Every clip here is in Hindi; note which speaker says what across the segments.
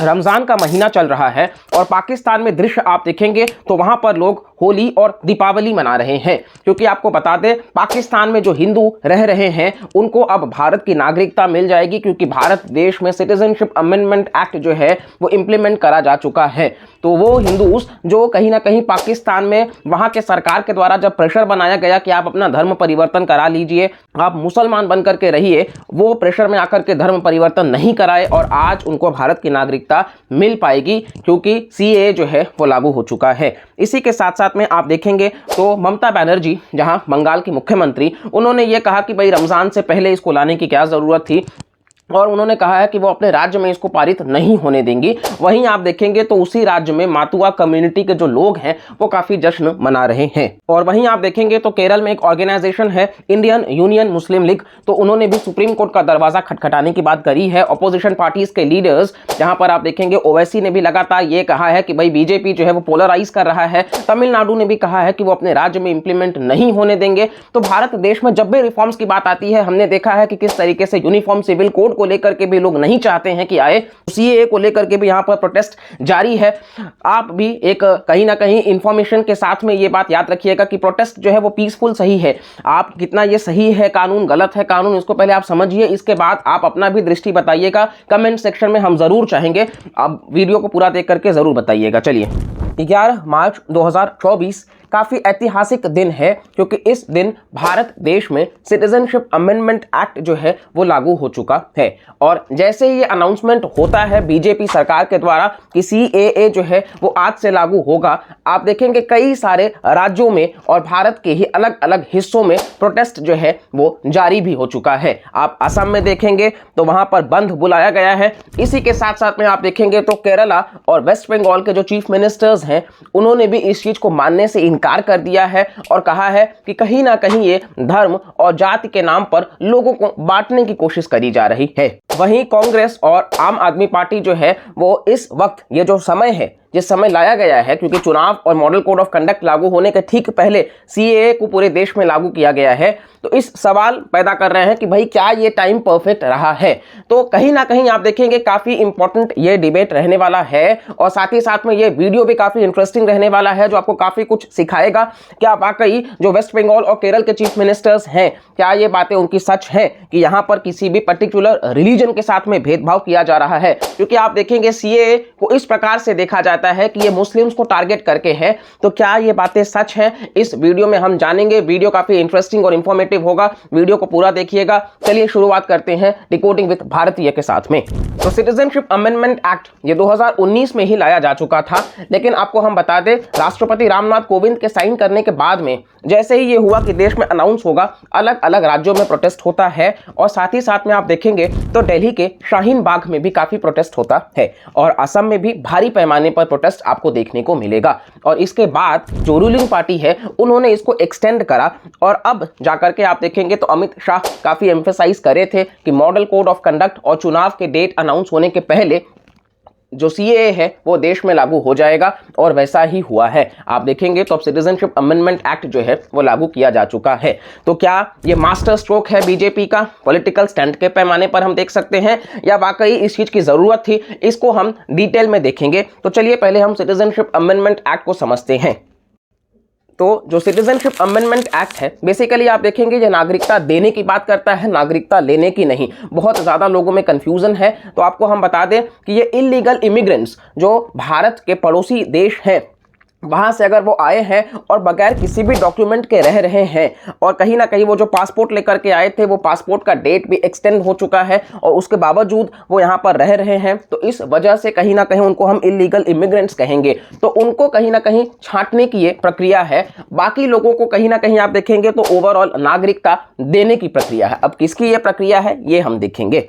Speaker 1: रमजान का महीना चल रहा है और पाकिस्तान में दृश्य आप देखेंगे तो वहां पर लोग होली और दीपावली मना रहे हैं, क्योंकि आपको बता दें पाकिस्तान में जो हिंदू रह रहे हैं उनको अब भारत की नागरिकता मिल जाएगी, क्योंकि भारत देश में सिटीजनशिप अमेंडमेंट एक्ट जो है वो इंप्लीमेंट करा जा चुका है। तो वो हिंदूज जो कहीं ना कहीं पाकिस्तान में वहां के सरकार के द्वारा जब प्रेशर बनाया गया कि आप अपना धर्म परिवर्तन करा लीजिए, आप मुसलमान बनकर के रहिए, वो प्रेशर में आकर के धर्म परिवर्तन नहीं कराए और आज उनको भारत की नागरिकता मिल पाएगी, क्योंकि सीएए जो है वो लागू हो चुका है। इसी के साथ साथ में आप देखेंगे तो ममता बनर्जी, जहां बंगाल की मुख्यमंत्री, उन्होंने ये कहा कि भाई रमजान से पहले इसको लाने की क्या जरूरत थी, और उन्होंने कहा है कि वो अपने राज्य में इसको पारित नहीं होने देंगी। वहीं आप देखेंगे तो उसी राज्य में मातुआ कम्युनिटी के जो लोग हैं वो काफी जश्न मना रहे हैं। और वहीं आप देखेंगे तो केरल में एक ऑर्गेनाइजेशन है इंडियन यूनियन मुस्लिम लीग, तो उन्होंने भी सुप्रीम कोर्ट का दरवाजा खटखटाने की बात करी है। अपोजिशन पार्टीज के लीडर्स, जहां पर आप देखेंगे ओवैसी ने भी लगातार ये कहा है कि भाई बीजेपी जो है वो पोलराइज कर रहा है। तमिलनाडु ने भी कहा है कि वो अपने राज्य में इंप्लीमेंट नहीं होने देंगे। तो भारत देश में जब भी रिफॉर्म्स की बात आती है, हमने देखा है कि किस तरीके से यूनिफॉर्म सिविल कोड को लेकर के भी लोग नहीं चाहते हैं कि आए, सीएए को लेकर के भी यहां पर प्रोटेस्ट जारी है। आप भी एक कहीं ना कहीं इंफॉर्मेशन के साथ में ये बात याद रखिएगा कि प्रोटेस्ट जो है वो पीसफुल सही है। आप कितना ये सही है कानून, गलत है कानून, इसको पहले आप समझिए, इसके बाद आप अपना भी दृष्टि बताइएगा कमेंट सेक्शन में, हम जरूर चाहेंगे आप वीडियो को पूरा देख करके जरूर बताइएगा। चलिए 11 मार्च 2024 काफी ऐतिहासिक दिन है, क्योंकि इस दिन भारत देश में सिटीजनशिप अमेंडमेंट एक्ट जो है वो लागू हो चुका है। और जैसे ही ये अनाउंसमेंट होता है बीजेपी सरकार के द्वारा कि सीएए जो है वो आज से लागू होगा, आप देखेंगे कई सारे राज्यों में और भारत के ही अलग अलग हिस्सों में प्रोटेस्ट जो है वो जारी भी हो चुका है। आप असम में देखेंगे तो वहां पर बंद बुलाया गया है। इसी के साथ साथ में आप देखेंगे तो केरला और वेस्ट बंगाल के जो चीफ मिनिस्टर्स हैं उन्होंने भी इस चीज को मानने से इनकार कर दिया है और कहा है कि कहीं ना कहीं ये धर्म और जाति के नाम पर लोगों को बांटने की कोशिश करी जा रही है। वहीं कांग्रेस और आम आदमी पार्टी जो है वो इस वक्त, ये जो समय है, जिस समय लाया गया है, क्योंकि चुनाव और मॉडल कोड ऑफ कंडक्ट लागू होने के ठीक पहले सीएए को पूरे देश में लागू किया गया है, तो इस सवाल पैदा कर रहे हैं कि भाई क्या ये टाइम परफेक्ट रहा है। तो कहीं ना कहीं आप देखेंगे काफी इंपॉर्टेंट ये डिबेट रहने वाला है और साथ ही साथ में ये वीडियो भी काफी इंटरेस्टिंग रहने वाला है, जो आपको काफी कुछ सिखाएगा। क्या वाकई जो वेस्ट बंगाल और केरल के चीफ मिनिस्टर्स हैं, क्या ये बातें उनकी सच है कि यहाँ पर किसी भी पर्टिकुलर रिलीजन के साथ में भेदभाव किया जा रहा है। क्योंकि आप देखेंगे सीएए को इस प्रकार से देखा जाता है कि ये मुस्लिम्स को टारगेट करके है, तो क्या ये बातें सच हैं, इस वीडियो में हम जानेंगे। वीडियो काफी इंटरेस्टिंग और इंफॉर्मेटिव होगा, वीडियो को पूरा देखिएगा। चलिए शुरुआत करते हैं डिकोडिंग विद भारतीय के साथ में। तो सिटीजनशिप अमेंडमेंट एक्ट ये 2019 में ही लाया जा चुका था, लेकिन आपको हम बता दें राष्ट्रपति रामनाथ कोविंद के साइन करने के बाद में जैसे ही ये हुआ कि देश में अनाउंस होगा, अलग अलग राज्यों में प्रोटेस्ट होता है और साथ ही साथ में आप देखेंगे तो दिल्ली के शाहीन बाग में भी काफी प्रोटेस्ट होता है और असम में भी भारी पैमाने पर प्रोटेस्ट आपको देखने को मिलेगा। और इसके बाद जो रूलिंग पार्टी है उन्होंने इसको एक्सटेंड करा और अब जाकर के आप देखेंगे तो अमित शाह काफी एम्फेसाइज करे थे कि मॉडल कोड ऑफ कंडक्ट और चुनाव के डेट अनाउंस होने के पहले जो सीएए है वो देश में लागू हो जाएगा और वैसा ही हुआ है। आप देखेंगे तो अब सिटीजनशिप अमेंडमेंट एक्ट जो है वो लागू किया जा चुका है। तो क्या ये मास्टर स्ट्रोक है बीजेपी का, पॉलिटिकल स्टंट के पैमाने पर हम देख सकते हैं, या वाकई इस चीज की जरूरत थी, इसको हम डिटेल में देखेंगे। तो चलिए पहले हम सिटीजनशिप अमेंडमेंट एक्ट को समझते हैं। तो जो सिटीजनशिप अमेंडमेंट एक्ट है बेसिकली आप देखेंगे ये नागरिकता देने की बात करता है, नागरिकता लेने की नहीं। बहुत ज़्यादा लोगों में कंफ्यूजन है, तो आपको हम बता दें कि ये इलीगल इमिग्रेंट्स जो भारत के पड़ोसी देश हैं वहाँ से अगर वो आए हैं और बगैर किसी भी डॉक्यूमेंट के रह रहे हैं और कहीं ना कहीं वो जो पासपोर्ट लेकर के आए थे वो पासपोर्ट का डेट भी एक्सटेंड हो चुका है और उसके बावजूद वो यहाँ पर रह रहे हैं, तो इस वजह से कहीं ना कहीं उनको हम इलीगल इमिग्रेंट्स कहेंगे। तो उनको कहीं ना कहीं छांटने की ये प्रक्रिया है। बाकी लोगों को कहीं ना कहीं आप देखेंगे तो ओवरऑल नागरिकता देने की प्रक्रिया है। अब किसकी ये प्रक्रिया है ये हम देखेंगे।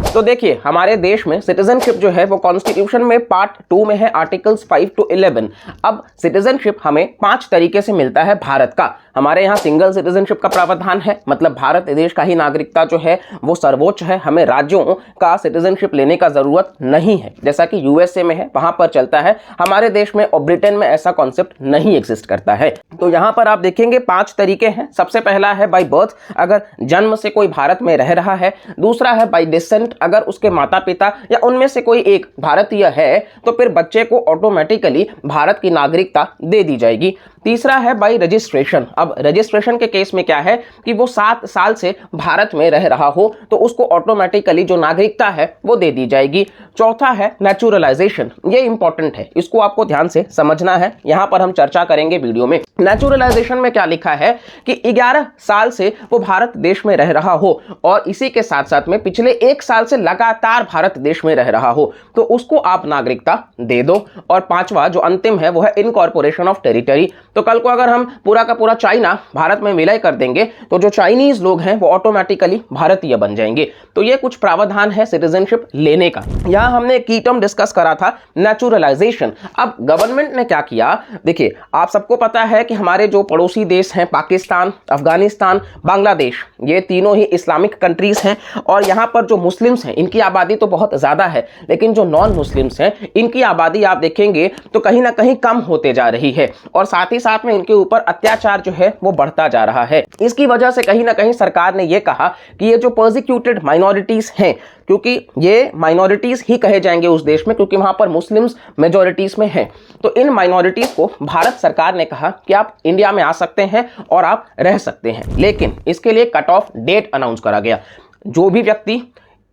Speaker 1: तो देखिए हमारे देश में सिटीजनशिप जो है वो कॉन्स्टिट्यूशन में पार्ट 2 में है, आर्टिकल्स 5 to 11। अब सिटीजनशिप हमें 5 तरीके से मिलता है भारत का। हमारे यहाँ सिंगल सिटीजनशिप का प्रावधान है, मतलब भारत देश का ही नागरिकता जो है वो सर्वोच्च है, हमें राज्यों का सिटीजनशिप लेने का जरूरत नहीं है, जैसा कि यूएसए में है वहां पर चलता है। हमारे देश में और ब्रिटेन में ऐसा कॉन्सेप्ट नहीं एग्जिस्ट करता है। तो यहाँ पर आप देखेंगे 5 तरीके हैं। सबसे पहला है बाय बर्थ, अगर जन्म से कोई भारत में रह रहा है। दूसरा है बाय डिसेंट, पेरेंट अगर उसके माता पिता या उनमें से कोई एक भारतीय है तो फिर बच्चे को ऑटोमेटिकली भारत की नागरिकता दे दी जाएगी। तीसरा है बाय रजिस्ट्रेशन। अब रजिस्ट्रेशन के केस में क्या है कि वो 7 साल से भारत में रह रहा हो तो उसको ऑटोमेटिकली जो नागरिकता है वो दे दी जाएगी। चौथा है नेचुरलाइजेशन। ये इंपॉर्टेंट है, इसको आपको ध्यान से समझना है, यहां पर हम चर्चा करेंगे वीडियो में। नेचुरलाइजेशन में क्या लिखा है कि 11 साल से वो भारत देश में रह रहा हो और इसी के साथ साथ में पिछले 1 साल से लगातार भारत देश में रह रहा हो तो उसको आप नागरिकता दे दो। और पांचवा जो अंतिम है वो है इनकॉर्पोरेशन ऑफ टेरिटरी। तो कल को अगर हम पूरा का पूरा चाइना भारत में विलय कर देंगे तो जो चाइनीज लोग हैं वो ऑटोमेटिकली भारतीय बन जाएंगे। तो ये कुछ प्रावधान है सिटीजनशिप लेने का। यहां हमने की टर्म डिस्कस करा था नेचुरलाइजेशन। अब गवर्नमेंट ने क्या किया, देखिए आप सबको पता है कि हमारे जो पड़ोसी देश हैं पाकिस्तान, अफगानिस्तान, बांग्लादेश, ये तीनों ही इस्लामिक कंट्रीज हैं और यहां पर जो मुस्लिम्स हैं इनकी आबादी तो बहुत ज्यादा है, लेकिन जो नॉन मुस्लिम्स हैं इनकी आबादी आप देखेंगे तो कहीं ना कहीं कम होते जा रही है और साथ ही साथ में इनके ऊपर अत्याचार जो है वो बढ़ता जा रहा है। इसकी वजह से कहीं ना कहीं सरकार ने ये कहा कि ये जो पर्सिक्यूटेड माइनॉरिटीज हैं, क्योंकि ये माइनॉरिटीज ही कहे जाएंगे उस देश में क्योंकि वहां पर मुस्लिम्स मेजॉरिटीज में हैं, तो इन माइनॉरिटीज को भारत सरकार ने कहा कि आप इंडिया में आ सकते हैं और आप रह सकते हैं, लेकिन इसके लिए कट ऑफ डेट अनाउंस करा गया। जो भी व्यक्ति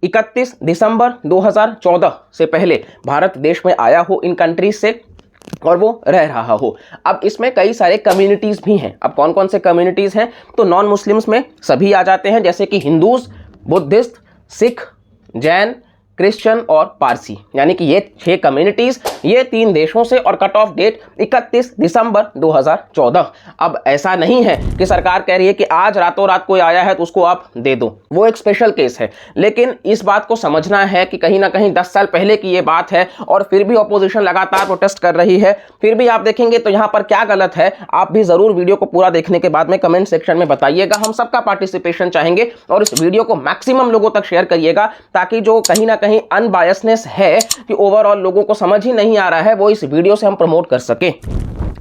Speaker 1: 31 दिसंबर 2014 से पहले भारत देश में आया हो इन कंट्रीज से और वो रह रहा हो। अब इसमें कई सारे कम्युनिटीज भी हैं। अब कौन कौन से कम्युनिटीज हैं, तो नॉन मुस्लिम्स में सभी आ जाते हैं, जैसे कि Hindus, Buddhist, Sikh, Jain, Christian और पारसी, यानी कि ये 6 कम्युनिटीज, ये 3 देशों से, और कट ऑफ डेट 31 दिसंबर 2014। अब ऐसा नहीं है कि सरकार कह रही है कि आज रातों रात कोई आया है तो उसको आप दे दो, वो एक स्पेशल केस है, लेकिन इस बात को समझना है कि कहीं ना कहीं 10 साल पहले की ये बात है और फिर भी ऑपोजिशन लगातार प्रोटेस्ट कर रही है। फिर भी आप देखेंगे तो यहाँ पर क्या गलत है, आप भी जरूर वीडियो को पूरा देखने के बाद में कमेंट सेक्शन में बताइएगा। हम सबका पार्टिसिपेशन चाहेंगे और इस वीडियो को मैक्सिमम लोगों तक शेयर करिएगा ताकि जो कहीं ना कहीं अनबायसनेस है कि ओवरऑल लोगों को समझ ही नहीं आ रहा है, वो इस वीडियो से हम प्रमोट कर सके।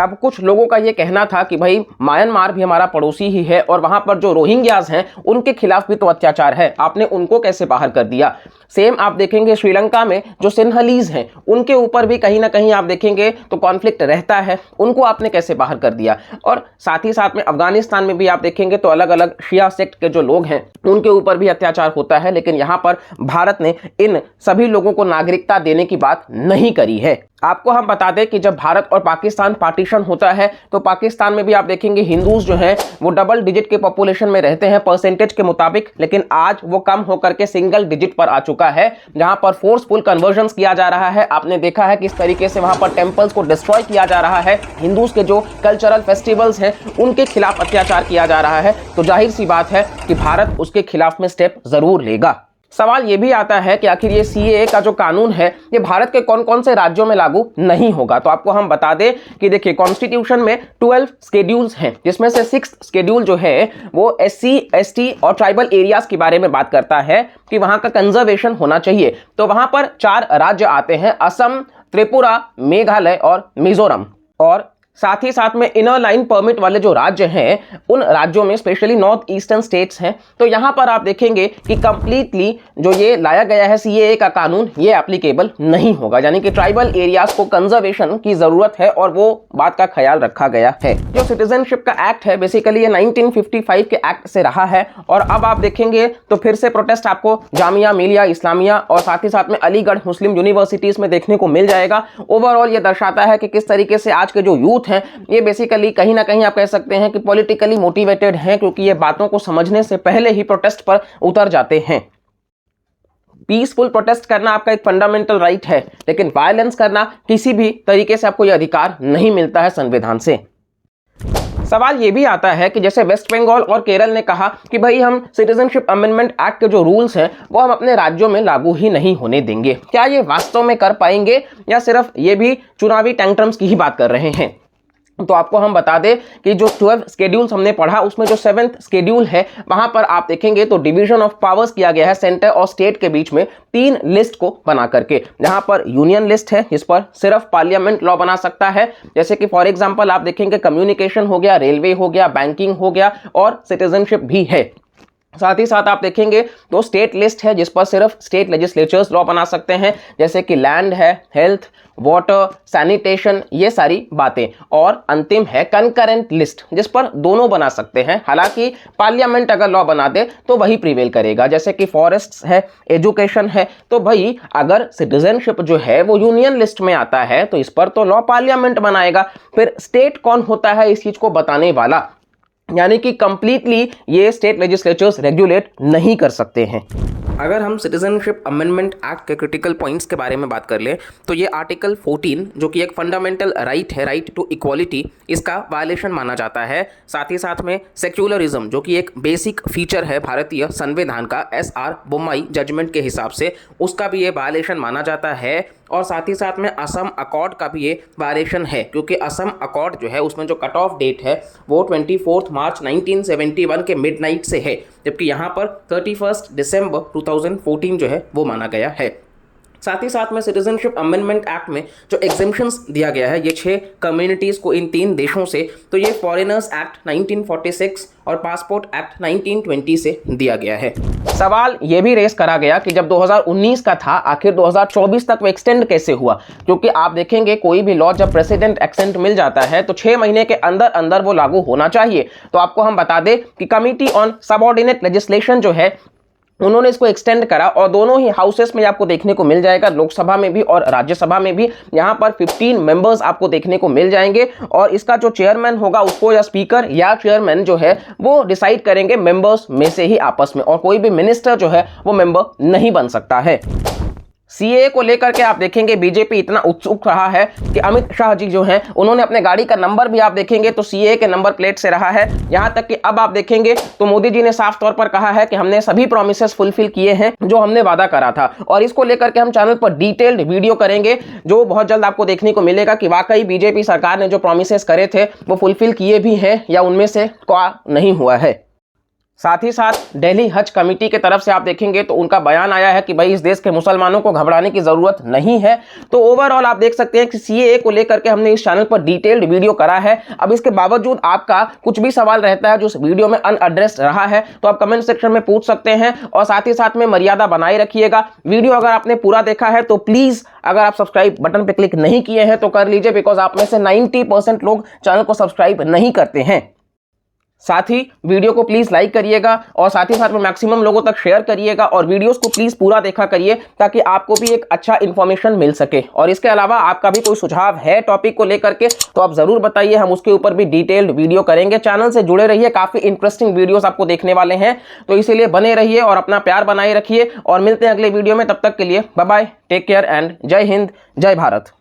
Speaker 1: अब कुछ लोगों का ये कहना था कि भाई म्यांमार भी हमारा पड़ोसी ही है और वहां पर जो रोहिंग्यास हैं उनके खिलाफ भी तो अत्याचार है, आपने उनको कैसे बाहर कर दिया। सेम आप देखेंगे श्रीलंका में जो सिन्हलीज हैं उनके ऊपर भी कहीं ना कहीं आप देखेंगे तो कॉन्फ्लिक्ट रहता है, उनको आपने कैसे बाहर कर दिया। और साथ ही साथ में अफगानिस्तान में भी आप देखेंगे तो अलग अलग शिया सेक्ट के जो लोग हैं उनके ऊपर भी अत्याचार होता है, लेकिन यहां पर भारत ने इन सभी लोगों को नागरिकता देने की बात नहीं करी है। आपको हम बता दें कि जब भारत और पाकिस्तान पार्टीशन होता है तो पाकिस्तान में भी आप देखेंगे हिंदूज जो हैं वो डबल डिजिट के पॉपुलेशन में रहते हैं परसेंटेज के मुताबिक, लेकिन आज वो कम होकर के सिंगल डिजिट पर आ चुका है, जहां पर फोर्सफुल कन्वर्जन्स किया जा रहा है। आपने देखा है किस तरीके से वहां पर टेंपल्स को डिस्ट्रॉय किया जा रहा है, हिंदूज के जो कल्चरल फेस्टिवल्स हैं उनके खिलाफ अत्याचार किया जा रहा है। तो जाहिर सी बात है कि भारत उसके खिलाफ में स्टेप जरूर लेगा। सवाल ये भी आता है कि आखिर ये सीएए का जो कानून है ये भारत के कौन कौन से राज्यों में लागू नहीं होगा। तो आपको हम बता दें कि देखिए कॉन्स्टिट्यूशन में 12 शेड्यूल्स हैं, जिसमें से 6th शेड्यूल जो है वो SC, ST और ट्राइबल एरियाज के बारे में बात करता है कि वहां का कंजर्वेशन होना चाहिए। तो वहां पर 4 राज्य आते हैं, असम, त्रिपुरा, मेघालय और मिजोरम। और साथ ही साथ में इनर लाइन परमिट वाले जो राज्य हैं उन राज्यों में स्पेशली नॉर्थ ईस्टर्न स्टेट्स हैं। तो यहां पर आप देखेंगे कि कंप्लीटली जो ये लाया गया है सीएए का कानून ये एप्लीकेबल नहीं होगा, यानी कि ट्राइबल एरियाज को कंजर्वेशन की जरूरत है और वो बात का ख्याल रखा गया है। जो सिटीजनशिप का एक्ट है बेसिकली ये 1955 के एक्ट से रहा है और अब आप देखेंगे तो फिर से प्रोटेस्ट आपको जामिया मिलिया इस्लामिया और साथ ही साथ में अलीगढ़ मुस्लिम यूनिवर्सिटीज में देखने को मिल जाएगा। ओवरऑल ये दर्शाता है कि किस तरीके से आज के जो यूथ हैं ये बेसिकली कहीं ना कहीं आप कह सकते हैं कि पॉलिटिकली मोटिवेटेड हैं, क्योंकि ये बातों को समझने से पहले ही प्रोटेस्ट पर उतर जाते हैं। पीसफुल प्रोटेस्ट करना आपका एक फंडामेंटल राइट है, लेकिन वायलेंस करना किसी भी तरीके से आपको यह अधिकार नहीं मिलता है संविधान से। सवाल ये भी आता है कि जैसे वेस्ट बंगाल और केरल ने कहा कि भाई हम सिटीजनशिप अमेंडमेंट एक्ट के जो रूल्स हैं वो हम अपने राज्यों में लागू ही नहीं होने देंगे। क्या ये वास्तव में कर पाएंगे या सिर्फ ये भी चुनावी टैंट्रम्स की ही बात कर रहे हैं? तो आपको हम बता दें कि जो 12 शेड्यूल्स हमने पढ़ा उसमें जो 7th शेड्यूल है वहां पर आप देखेंगे तो डिवीजन ऑफ पावर्स किया गया है सेंटर और स्टेट के बीच में 3 लिस्ट को बना करके, जहां पर यूनियन लिस्ट है जिस पर सिर्फ पार्लियामेंट लॉ बना सकता है, जैसे कि फॉर एग्जांपल आप देखेंगे कम्युनिकेशन हो गया, रेलवे हो गया, बैंकिंग हो गया और सिटीजनशिप भी है। साथ ही साथ आप देखेंगे तो स्टेट लिस्ट है जिस पर सिर्फ स्टेट लेजिस्लेचर्स लॉ बना सकते हैं, जैसे कि लैंड है, हेल्थ, वाटर, सैनिटेशन, ये सारी बातें। और अंतिम है कंकरेंट लिस्ट जिस पर दोनों बना सकते हैं। हालांकि पार्लियामेंट अगर लॉ बना दे तो वही प्रिवेल करेगा। जैसे कि फॉरेस्ट्स है, एजुकेशन है, तो भाई अगर सिटीजनशिप जो है वो यूनियन लिस्ट में आता है तो इस पर तो लॉ पार्लियामेंट बनाएगा। फिर स्टेट कौन होता है इस चीज को बताने वाला, यानी कि कंप्लीटली ये स्टेट लेजिस्लेचर्स रेगुलेट नहीं कर सकते हैं। अगर हम सिटीजनशिप अमेंडमेंट एक्ट के क्रिटिकल पॉइंट्स के बारे में बात कर लें तो ये आर्टिकल 14 जो कि एक फंडामेंटल राइट है, राइट टू इक्वालिटी, इसका वायलेशन माना जाता है। साथ ही साथ में सेक्युलरिज्म जो कि एक बेसिक फीचर है भारतीय संविधान का, SR बोम्मई जजमेंट के हिसाब से, उसका भी ये वायलेशन माना जाता है। और साथ ही साथ में असम अकॉर्ड का भी ये वायलेशन है, क्योंकि असम अकॉर्ड जो है उसमें जो कट ऑफ डेट है वो 24 मार्च 1971 के मिडनाइट से है, जबकि यहाँ पर 31 दिसंबर 2014 जो है वो माना गया है। साथ ही साथ में सिटीजनशिप अमेंडमेंट एक्ट में जो एग्जेम्पशंस दिया गया है ये 6 कम्युनिटीज़ को इन 3 देशों से, तो ये फॉरेनर्स एक्ट 1946 और पासपोर्ट एक्ट 1920 से दिया गया है। सवाल ये भी रेस करा गया कि जब 2019 का था आखिर 2024 तक वो एक्सटेंड कैसे हुआ, क्योंकि आप देखेंगे कोई भी लॉ जब प्रेसिडेंट एक्सेंट मिल जाता है तो 6 महीने के अंदर अंदर वो लागू होना चाहिए। तो आपको हम बता दें कि कमिटी ऑन सबऑर्डिनेट लेजिस्लेशन जो है उन्होंने इसको एक्सटेंड करा और दोनों ही हाउसेस में आपको देखने को मिल जाएगा, लोकसभा में भी और राज्यसभा में भी। यहाँ पर 15 मेंबर्स आपको देखने को मिल जाएंगे और इसका जो चेयरमैन होगा उसको या स्पीकर या चेयरमैन जो है वो डिसाइड करेंगे मेंबर्स में से ही आपस में, और कोई भी मिनिस्टर जो है वो मेंबर नहीं बन सकता है। सीएए को लेकर के आप देखेंगे बीजेपी इतना उत्सुक रहा है कि अमित शाह जी जो हैं उन्होंने अपने गाड़ी का नंबर भी आप देखेंगे तो सीएए के नंबर प्लेट से रहा है। यहां तक कि अब आप देखेंगे तो मोदी जी ने साफ तौर पर कहा है कि हमने सभी प्रॉमिसेस फुलफिल किए हैं जो हमने वादा करा था, और इसको लेकर के हम चैनल पर डिटेल्ड वीडियो करेंगे जो बहुत जल्द आपको देखने को मिलेगा कि वाकई बीजेपी सरकार ने जो प्रॉमिसेस करे थे वो फुलफिल किए भी हैं या उनमें से क्या नहीं हुआ है। साथ ही साथ दिल्ली हज कमेटी के तरफ से आप देखेंगे तो उनका बयान आया है कि भाई इस देश के मुसलमानों को घबराने की जरूरत नहीं है। तो ओवरऑल आप देख सकते हैं कि सीएए को लेकर के हमने इस चैनल पर डिटेल्ड वीडियो करा है। अब इसके बावजूद आपका कुछ भी सवाल रहता है जो इस वीडियो में अनएड्रेस्ड रहा है तो आप कमेंट सेक्शन में पूछ सकते हैं, और साथ ही साथ में मर्यादा बनाए रखिएगा। वीडियो अगर आपने पूरा देखा है तो प्लीज अगर आप सब्सक्राइब बटन पर क्लिक नहीं किए हैं तो कर लीजिए, बिकॉज आप में से 90% लोग चैनल को सब्सक्राइब नहीं करते हैं। साथ ही वीडियो को प्लीज लाइक करिएगा और साथ ही साथ में मैक्सिमम लोगों तक शेयर करिएगा, और वीडियोस को प्लीज पूरा देखा करिए ताकि आपको भी एक अच्छा इंफॉर्मेशन मिल सके। और इसके अलावा आपका भी कोई सुझाव है टॉपिक को लेकर के तो आप जरूर बताइए, हम उसके ऊपर भी डिटेल्ड वीडियो करेंगे। चैनल से जुड़े रहिए, काफी इंटरेस्टिंग वीडियोस आपको देखने वाले हैं, तो इसीलिए बने रहिए और अपना प्यार बनाए रखिए। और मिलते हैं अगले वीडियो में, तब तक के लिए bye bye, take care and जय हिंद, जय भारत।